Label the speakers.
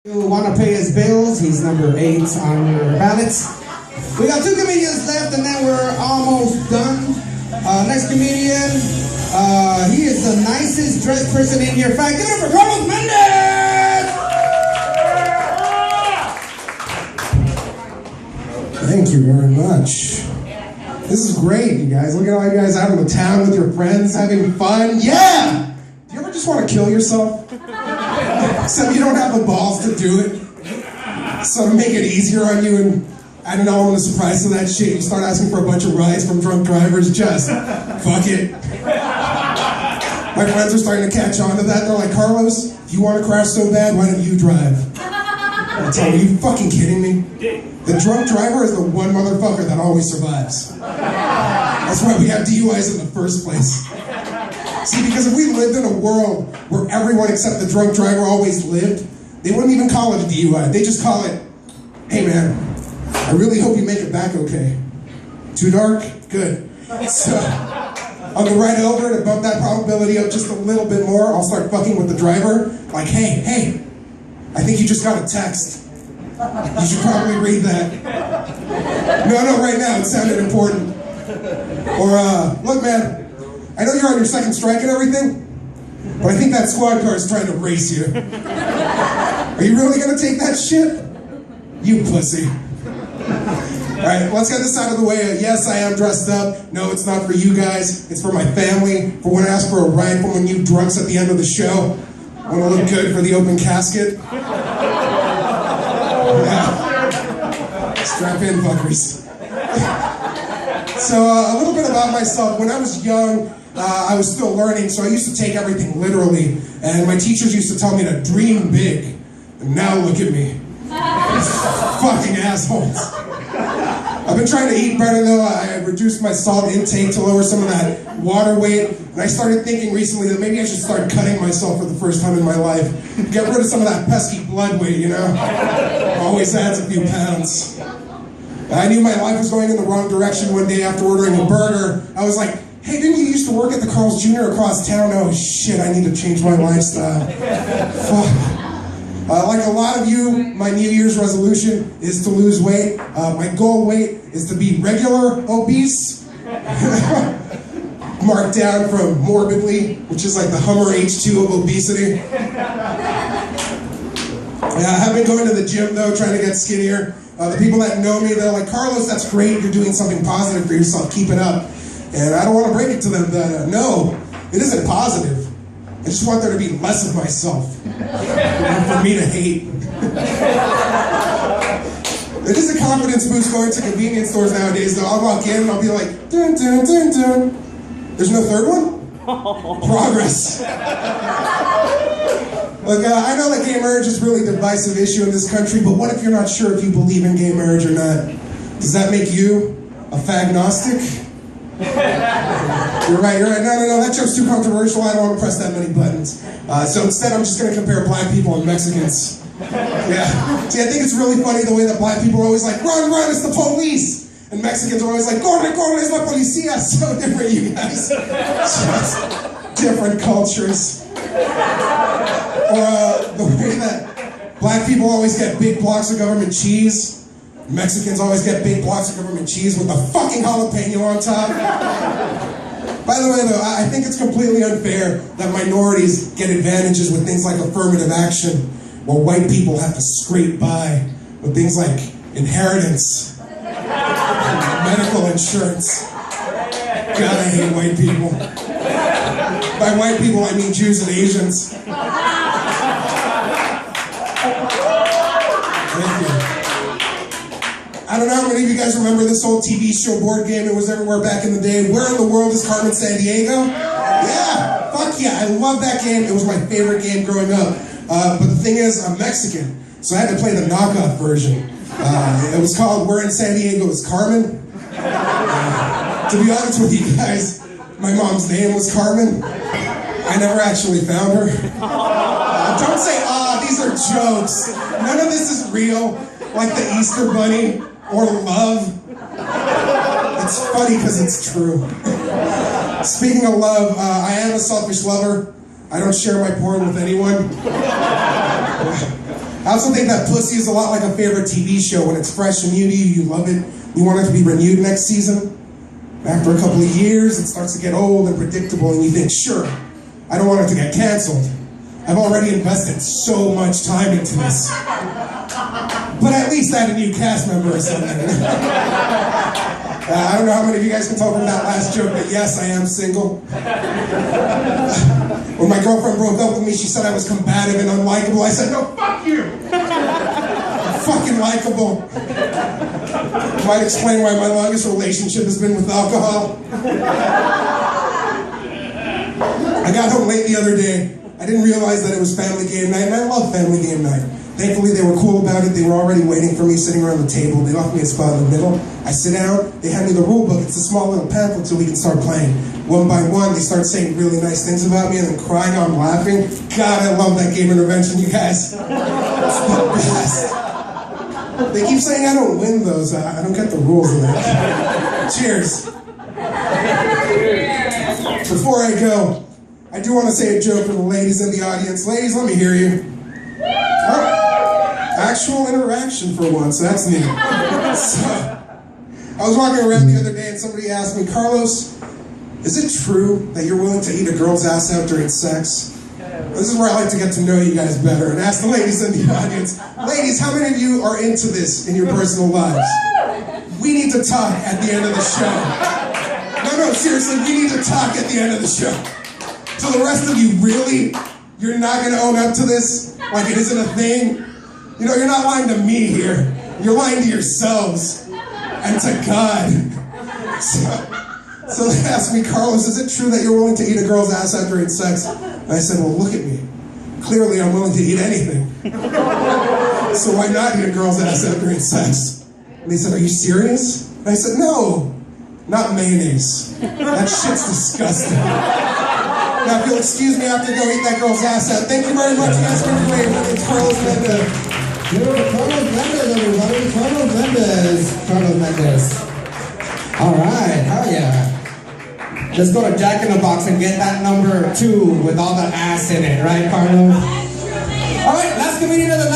Speaker 1: Who want to pay his bills. He's number 8 on your ballots. We got 2 comedians left and then we're almost done. Next comedian, he is the nicest dressed person in here. Fact, give it up for Carlos Mendez!
Speaker 2: Thank you very much. This is great, you guys. Look at all you guys out in the town with your friends having fun. Yeah! Do you ever just want to kill yourself? Except you don't have the balls to do it. So to make it easier on you and I don't know, I'm surprised to that shit. You start asking for a bunch of rides from drunk drivers, just fuck it. My friends are starting to catch on to that. They're like, Carlos, if you want to crash so bad, why don't you drive? I tell you, are you fucking kidding me? The drunk driver is the one motherfucker that always survives. That's why we have DUIs in the first place. See, because if we lived in a world where everyone except the drunk driver always lived, they wouldn't even call it a DUI. They just call it, hey man, I really hope you make it back okay. Too dark? Good. So, on the ride over, to bump that probability up just a little bit more, I'll start fucking with the driver. Like, hey, I think you just got a text. You should probably read that. No, right now, it sounded important. Or, look man, I know you're on your second strike and everything, but I think that squad car is trying to race you. Are you really gonna take that shit? You pussy. Alright, let's get this out of the way. Yes, I am dressed up. No, it's not for you guys. It's for my family. For when I ask for a ride from when you drunks at the end of the show. I wanna look good for the open casket. Yeah. Strap in, fuckers. So, a little bit about myself. When I was young, I was still learning, so I used to take everything literally. And my teachers used to tell me to dream big. And now look at me. Fucking assholes. I've been trying to eat better though. I reduced my salt intake to lower some of that water weight. And I started thinking recently that maybe I should start cutting myself for the first time in my life. Get rid of some of that pesky blood weight, you know? Always adds a few pounds. I knew my life was going in the wrong direction one day after ordering a burger. I was like, hey, didn't you used to work at the Carl's Jr. across town? Oh shit, I need to change my lifestyle. Fuck. Like a lot of you, my New Year's resolution is to lose weight. My goal weight is to be regular obese. Marked down from morbidly, which is like the Hummer H2 of obesity. I have been going to the gym though, trying to get skinnier. The people that know me, they're like, Carlos, that's great, you're doing something positive for yourself, keep it up. And I don't want to break it to them that, no, it isn't positive. I just want there to be less of myself, for me to hate. It is a confidence boost going to convenience stores nowadays though. I'll walk in and I'll be like, dun dun dun dun. There's no third one? Progress. Look, I know that gay marriage is a really divisive issue in this country, but what if you're not sure if you believe in gay marriage or not? Does that make you a fagnostic? You're right. No, that joke's too controversial. I don't want to press that many buttons. So instead, I'm just going to compare black people and Mexicans. Yeah. See, I think it's really funny the way that black people are always like, run, it's the police. And Mexicans are always like, corre, es la policía. So different, you guys. Just different cultures. Or the way that black people always get big blocks of government cheese. Mexicans always get big blocks of government cheese with a fucking jalapeno on top. By the way though, I think it's completely unfair that minorities get advantages with things like affirmative action, while white people have to scrape by with things like inheritance, medical insurance. God, I hate white people. By white people, I mean Jews and Asians. Thank you. I don't know how many of you guys remember this old TV show board game. It was everywhere back in the day. Where in the world is Carmen Sandiego? Yeah, fuck yeah, I love that game. It was my favorite game growing up. But the thing is, I'm Mexican, so I had to play the knockoff version. It was called Where in San Diego is Carmen? To be honest with you guys, my mom's name was Carmen. I never actually found her. Don't say, these are jokes. None of this is real, like the Easter Bunny or love. It's funny because it's true. Speaking of love, I am a selfish lover. I don't share my porn with anyone. I also think that pussy is a lot like a favorite TV show. When it's fresh and new to you, you love it. You want it to be renewed next season. After a couple of years, it starts to get old and predictable, and you think, sure, I don't want it to get canceled. I've already invested so much time into this. But at least add a new cast member or something. I don't know how many of you guys can tell from that last joke, but yes, I am single. When my girlfriend broke up with me, she said I was combative and unlikable. I said, no, fuck you! I'm fucking likable. Might explain why my longest relationship has been with alcohol. I got home late the other day. I didn't realize that it was family game night, and I love family game night. Thankfully, they were cool about it. They were already waiting for me, sitting around the table. They left me a spot in the middle. I sit down. They hand me the rule book. It's a small little pamphlet so we can start playing. One by one, they start saying really nice things about me and then crying. I'm laughing. God, I love that game intervention, you guys. It's the best. They keep saying I don't win those. I don't get the rules of that. Cheers. Before I go, I do want to say a joke for the ladies in the audience. Ladies, let me hear you. Actual interaction for once, that's neat. So, I was walking around the other day and somebody asked me, Carlos, is it true that you're willing to eat a girl's ass out during sex? This is where I like to get to know you guys better and ask the ladies in the audience, ladies, how many of you are into this in your personal lives? We need to talk at the end of the show. No, seriously, we need to talk at the end of the show. So the rest of you, really? You're not going to own up to this like it isn't a thing? You know, you're not lying to me here. You're lying to yourselves and to God. So they asked me, Carlos, is it true that you're willing to eat a girl's ass out during sex? And I said, well, look at me. Clearly, I'm willing to eat anything. So why not eat a girl's ass out during sex? And they said, are you serious? And I said, no, not mayonnaise. That shit's disgusting. Now, if you'll excuse me, I have to go eat that girl's ass out. Thank you very much. You guys are great. My name's Carlos Mendez.
Speaker 1: Carlos Mendez, everybody. Carlos Mendez. Carlos Mendez. All right. Hell yeah. Let's go to Jack in the Box and get that number 2 with all the ass in it. Right, Carlos? All right. Last comedian of the night.